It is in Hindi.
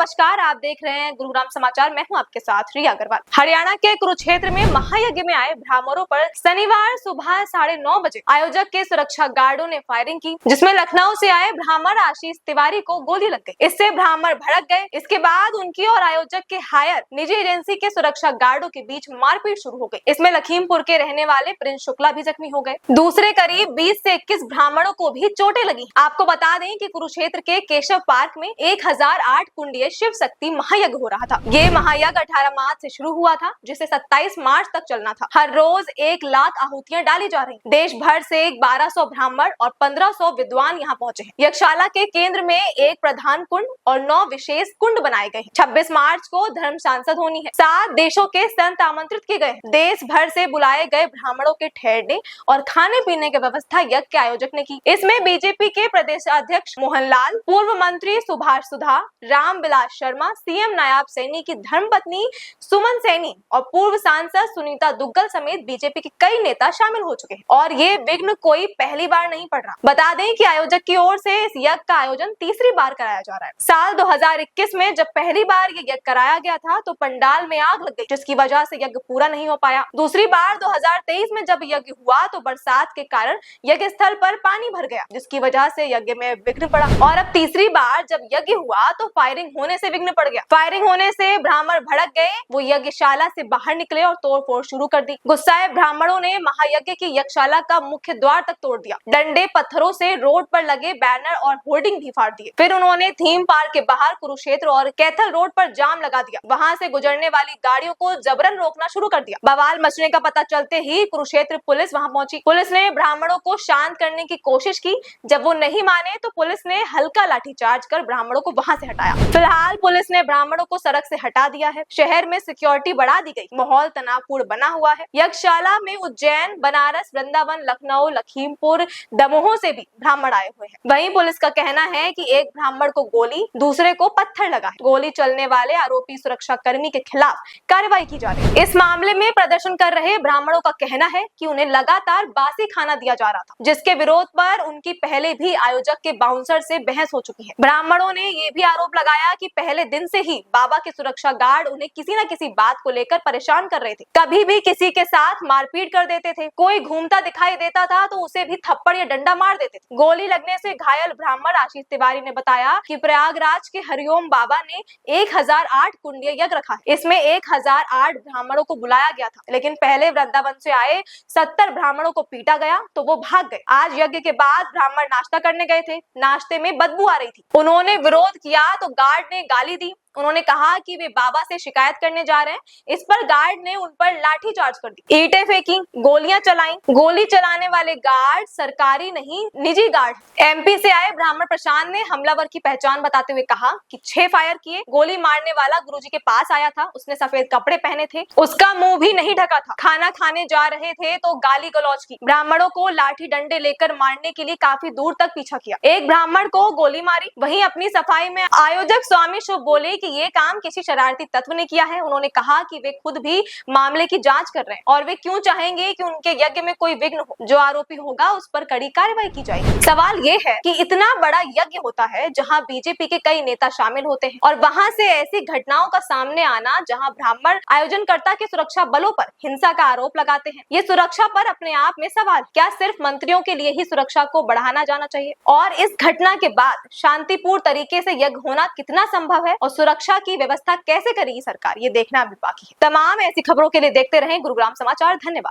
नमस्कार, आप देख रहे हैं गुरुग्राम समाचार। मैं हूं आपके साथ रिया अग्रवाल। हरियाणा के कुरुक्षेत्र में महायज्ञ में आए ब्राह्मणों पर शनिवार सुबह 9:30 बजे आयोजक के सुरक्षा गार्डों ने फायरिंग की, जिसमें लखनऊ से आए ब्राह्मण आशीष तिवारी को गोली लग गई। इससे ब्राह्मण भड़क गए। इसके बाद उनकी और आयोजक के हायर निजी एजेंसी के सुरक्षा गार्डों के बीच मारपीट शुरू हो गई। इसमें लखीमपुर के रहने वाले प्रिंस शुक्ला भी जख्मी हो गए। दूसरे करीब 20 से 21 ब्राह्मणों को भी चोटें लगी। आपको बता दें कि कुरुक्षेत्र के केशव पार्क में 1008 कुंडीय शिव शक्ति महायज्ञ हो रहा था। ये महायज्ञ 18 मार्च से शुरू हुआ था, जिसे 27 मार्च तक चलना था। हर रोज 1 लाख आहुतियां डाली जा रही। देश भर से 1200 ब्राह्मण और 1500 विद्वान यहाँ पहुंचे हैं। यज्ञशाला के केंद्र में एक प्रधान कुंड और 9 विशेष कुंड बनाए गए हैं। 26 मार्च को धर्म सांसद होनी है। 7 देशों के संत आमंत्रित किए गए। देश भर से बुलाए गए ब्राह्मणों के ठहरने और खाने पीने की व्यवस्था यज्ञ के आयोजक ने की। इसमें बीजेपी के प्रदेश अध्यक्ष मोहनलाल, पूर्व मंत्री सुभाष सुधा, रामविलास शर्मा, सीएम नायब सैनी की धर्मपत्नी सुमन सैनी और पूर्व सांसद सुनीता दुग्गल समेत बीजेपी के कई नेता शामिल हो चुके हैं। और ये विघ्न कोई पहली बार नहीं पड़ रहा। बता दें कि आयोजक की ओर से इस यज्ञ का आयोजन तीसरी बार कराया जा रहा है। साल 2021 में जब पहली बार ये यज्ञ कराया गया था तो पंडाल में आग लग गई, जिसकी वजह से यज्ञ पूरा नहीं हो पाया। दूसरी बार 2023 में जब यज्ञ हुआ तो बरसात के कारण यज्ञ स्थल पर पानी भर गया, जिसकी वजह से यज्ञ में विघ्न पड़ा। और अब तीसरी बार जब यज्ञ हुआ तो फायरिंग होने से विघ्न पड़ गया। फायरिंग होने से ब्राह्मण भड़क गए। वो यज्ञशाला से बाहर निकले और तोड़फोड़ शुरू कर दी। गुस्साए ब्राह्मणों ने महायज्ञ की यज्ञशाला का मुख्य द्वार तक तोड़ दिया। डंडे पत्थरों से रोड पर लगे बैनर और होर्डिंग भी फाड़ दिए। फिर उन्होंने थीम पार्क के बाहर कुरुक्षेत्र और कैथल रोड पर जाम लगा दिया। वहां से गुजरने वाली गाड़ियों को जबरन रोकना शुरू कर दिया। बवाल मचने का पता चलते ही कुरुक्षेत्र पुलिस वहां पहुंची। पुलिस ने ब्राह्मणों को शांत करने की कोशिश की। जब वो नहीं माने तो पुलिस ने हल्का लाठीचार्ज कर ब्राह्मणों को वहां से हटाया। फिलहाल पुलिस ने ब्राह्मणों को सड़क से हटा दिया है। शहर में सिक्योरिटी बढ़ा दी गई। माहौल तनावपूर्ण बना हुआ है। यज्ञशाला में उज्जैन, बनारस, वृंदावन, लखनऊ, लखीमपुर, दमोह से भी ब्राह्मण आए हुए हैं। वहीं पुलिस का कहना है कि एक ब्राह्मण को गोली, दूसरे को पत्थर लगा है। गोली चलने वाले आरोपी सुरक्षा कर्मी के खिलाफ कार्रवाई की जा रही है। इस मामले में प्रदर्शन कर रहे ब्राह्मणों का कहना है कि उन्हें लगातार बासी खाना दिया जा रहा था, जिसके विरोध पर उनकी पहले भी आयोजक के बाउंसर से बहस हो चुकी है। ब्राह्मणों ने ये भी आरोप लगाया कि पहले दिन से ही बाबा के सुरक्षा गार्ड उन्हें किसी न किसी बात को लेकर परेशान कर रहे थे। कभी भी किसी के साथ मारपीट कर देते थे। कोई घूमता दिखाई देता था तो उसे भी थप्पड़ या डंडा मार देते थे। गोली लगने से घायल ब्राह्मण आशीष तिवारी ने बताया कि प्रयागराज के हरिओम बाबा ने 1008 कुंडीय यज्ञ रखा है। इसमें 1008 ब्राह्मणों को बुलाया गया था, लेकिन पहले वृंदावन से आए 70 ब्राह्मणों को पीटा गया तो वो भाग गए। आज यज्ञ के बाद ब्राह्मण नाश्ता करने गए थे। नाश्ते में बदबू आ रही थी। उन्होंने विरोध किया तो गार्ड ने गाली दी। उन्होंने कहा कि वे बाबा से शिकायत करने जा रहे हैं। इस पर गार्ड ने उन पर लाठी चार्ज कर दी, ईंटें फेंकी, गोलियां चलाई। गोली चलाने वाले गार्ड सरकारी नहीं, निजी गार्ड। एमपी से आए ब्राह्मण प्रशांत ने हमलावर की पहचान बताते हुए कहा कि 6 फायर किए। गोली मारने वाला गुरुजी के पास आया था। उसने सफेद कपड़े पहने थे। उसका मुंह भी नहीं ढका था। खाना खाने जा रहे थे तो गाली गलौज की। ब्राह्मणों को लाठी डंडे लेकर मारने के लिए काफी दूर तक पीछा किया। एक ब्राह्मण को गोली मारी। वहीं अपनी सफाई में आयोजक स्वामी शुभ बोले कि ये काम किसी शरारती तत्व ने किया है। उन्होंने कहा कि वे खुद भी मामले की जांच कर रहे हैं और वे क्यों चाहेंगे कि उनके यज्ञ में कोई विघ्न हो। जो आरोपी होगा उस पर कड़ी कार्रवाई की जाएगी। सवाल ये है कि इतना बड़ा यज्ञ होता है जहां बीजेपी के कई नेता शामिल होते हैं और वहां से ऐसी घटनाओं का सामने आना जहां ब्राह्मण आयोजनकर्ता के सुरक्षा बलों पर हिंसा का आरोप लगाते हैं। ये सुरक्षा पर अपने आप में सवाल। क्या सिर्फ मंत्रियों के लिए ही सुरक्षा को बढ़ाना जाना चाहिए? और इस घटना के बाद शांतिपूर्ण तरीके से यज्ञ होना कितना संभव है और सुरक्षा की व्यवस्था कैसे करेगी सरकार, ये देखना अभी बाकी है। तमाम ऐसी खबरों के लिए देखते रहें गुरुग्राम समाचार। धन्यवाद।